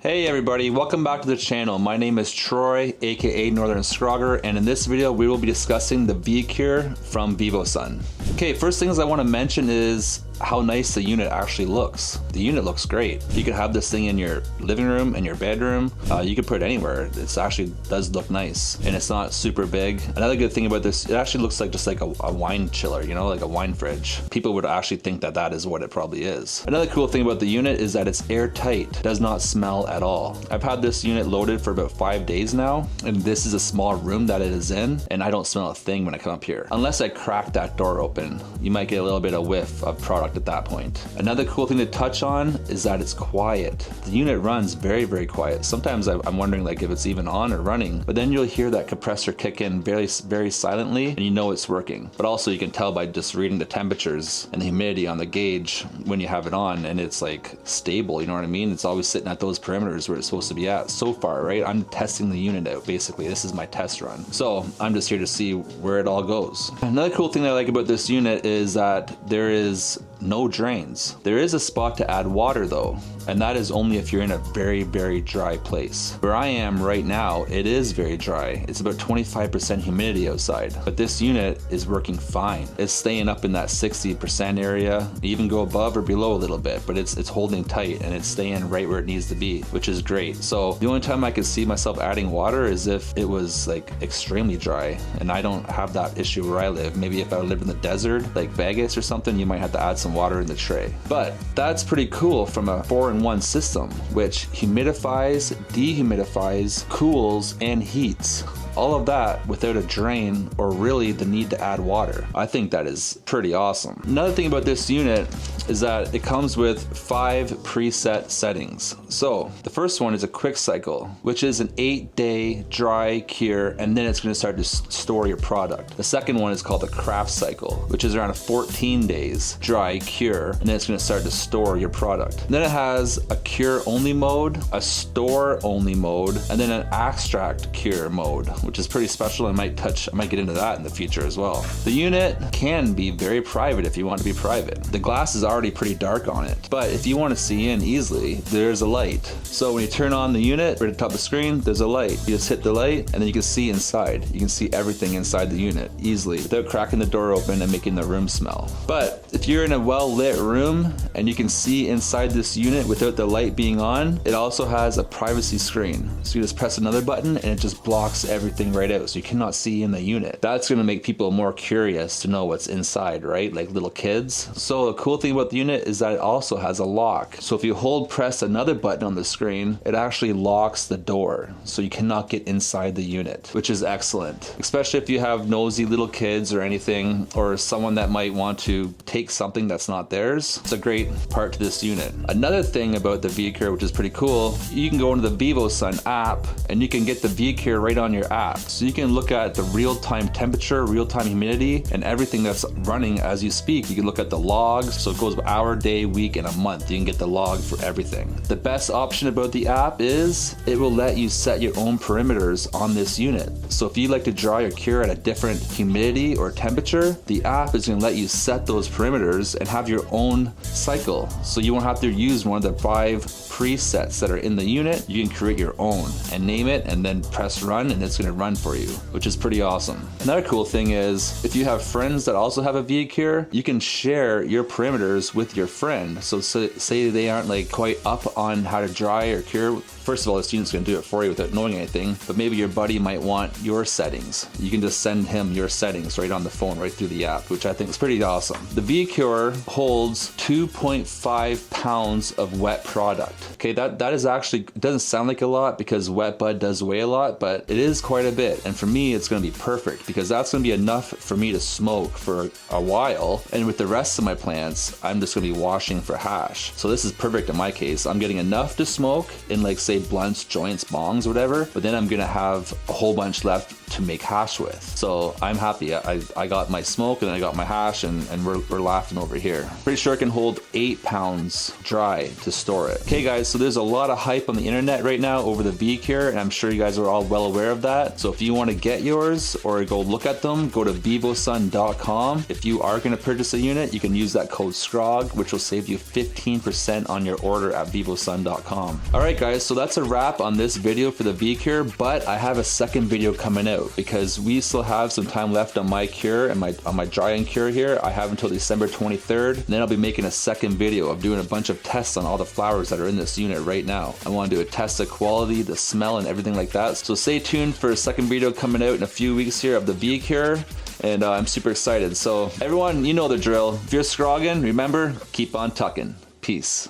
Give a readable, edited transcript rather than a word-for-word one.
Hey everybody, welcome back to the channel. My name is Troy, aka Northern Scrogger, and in this video we will be discussing the VCure from VIVOSUN. Okay, first things I want to mention is how nice the unit actually looks. The unit looks great. You could have this thing in your living room, in your bedroom. You could put it anywhere. It actually does look nice, and it's not super big. Another good thing about this, it actually looks like just like a wine chiller, you know, like a wine fridge. People would actually think that that is what it probably is. Another cool thing about the unit is that it's airtight, does not smell at all. I've had this unit loaded for about 5 days now, and this is a small room that it is in, and I don't smell a thing when I come up here. Unless I crack that door open, you might get a little bit of whiff of product at that point. Another cool thing to touch on is that it's quiet. The unit runs very, very quiet. Sometimes I'm wondering like if it's even on or running, but then you'll hear that compressor kick in very, very silently, and you know it's working. But also you can tell by just reading the temperatures and the humidity on the gauge when you have it on, and it's like stable, you know what I mean? It's always sitting at those perimeters where it's supposed to be at so far, right? I'm testing the unit out, basically. This is my test run. So I'm just here to see where it all goes. Another cool thing that I like about this unit is that there is no drains. There is a spot to add water though, and that is only if you're in a very, very dry place. Where I am right now, it is very dry. It's about 25% humidity outside, but this unit is working fine. It's staying up in that 60% area, even go above or below a little bit, but it's holding tight and it's staying right where it needs to be, which is great. So the only time I could see myself adding water is if it was like extremely dry, and I don't have that issue where I live. Maybe if I lived in the desert, like Vegas or something, you might have to add some water in the tray. But that's pretty cool from a 4-in-1 system, which humidifies, dehumidifies, cools, and heats. All of that without a drain or really the need to add water. I think that is pretty awesome. Another thing about this unit is that it comes with 5 preset settings. So the first one is a quick cycle, which is an 8-day dry cure, and then it's going to start to store your product. The second one is called the craft cycle, which is around 14 days dry cure, and then it's going to start to store your product. And then it has a cure only mode, a store only mode, and then an extract cure mode, which is pretty special. I might get into that in the future as well. The unit can be very private if you want to be private. The glass is already pretty dark on it, but if you want to see in easily, there's a light. So when you turn on the unit, right at the top of the screen, there's a light. You just hit the light and then you can see inside. You can see everything inside the unit easily without cracking the door open and making the room smell. But if you're in a well-lit room and you can see inside this unit without the light being on, it also has a privacy screen. So you just press another button and it just blocks everything right out, so you cannot see in the unit. That's going to make people more curious to know what's inside, right? Like little kids. So the cool thing about the unit is that it also has a lock. So if you press another button on the screen, it actually locks the door, so you cannot get inside the unit, which is excellent. Especially if you have nosy little kids or anything, or someone that might want to take something that's not theirs. It's a great part to this unit. Another thing about the VCure, which is pretty cool, you can go into the VIVOSUN app and you can get the VCure right on your app. So you can look at the real-time temperature, real-time humidity, and everything that's running as you speak. You can look at the logs, so it goes hour, day, week, and a month. You can get the log for everything. The best option about the app is it will let you set your own perimeters on this unit. So if you like to dry your cure at a different humidity or temperature, the app is going to let you set those perimeters and have your own cycle. So you won't have to use one of the 5 presets that are in the unit. You can create your own and name it and then press run, and it's going to run for you, which is pretty awesome. Another cool thing is if you have friends that also have a VCure, you can share your perimeters with your friend. So say they aren't like quite up on how to dry or cure. First of all, this unit's going to do it for you without knowing anything, but maybe your buddy might want your settings. You can just send him your settings right on the phone, right through the app, which I think is pretty awesome. The VCure holds 2.5 pounds of wet product. Okay, that is actually, it doesn't sound like a lot because wet bud does weigh a lot, but it is quite a bit. And for me, it's going to be perfect because that's going to be enough for me to smoke for a while. And with the rest of my plants, I'm just going to be washing for hash. So this is perfect in my case. I'm getting enough to smoke in like say blunts, joints, bongs, whatever, but then I'm gonna have a whole bunch left to make hash with. So I'm happy. I got my smoke and I got my hash, and we're laughing over here. Pretty sure it can hold 8 pounds dry to store it. Okay guys, so there's a lot of hype on the internet right now over the VCure, and I'm sure you guys are all well aware of that. So if you want to get yours or go look at them, go to VIVOSUN.com. If you are going to purchase a unit, you can use that code SCROG, which will save you 15% on your order at VIVOSUN.com. All right guys, so that's that's a wrap on this video for the VCure, but I have a second video coming out because we still have some time left on my cure and on my drying cure here. I have until December 23rd. And then I'll be making a second video of doing a bunch of tests on all the flowers that are in this unit right now. I want to do a test of quality, the smell, and everything like that. So stay tuned for a second video coming out in a few weeks here of the VCure. And I'm super excited. So everyone, you know the drill. If you're scrogging, remember, keep on tucking. Peace.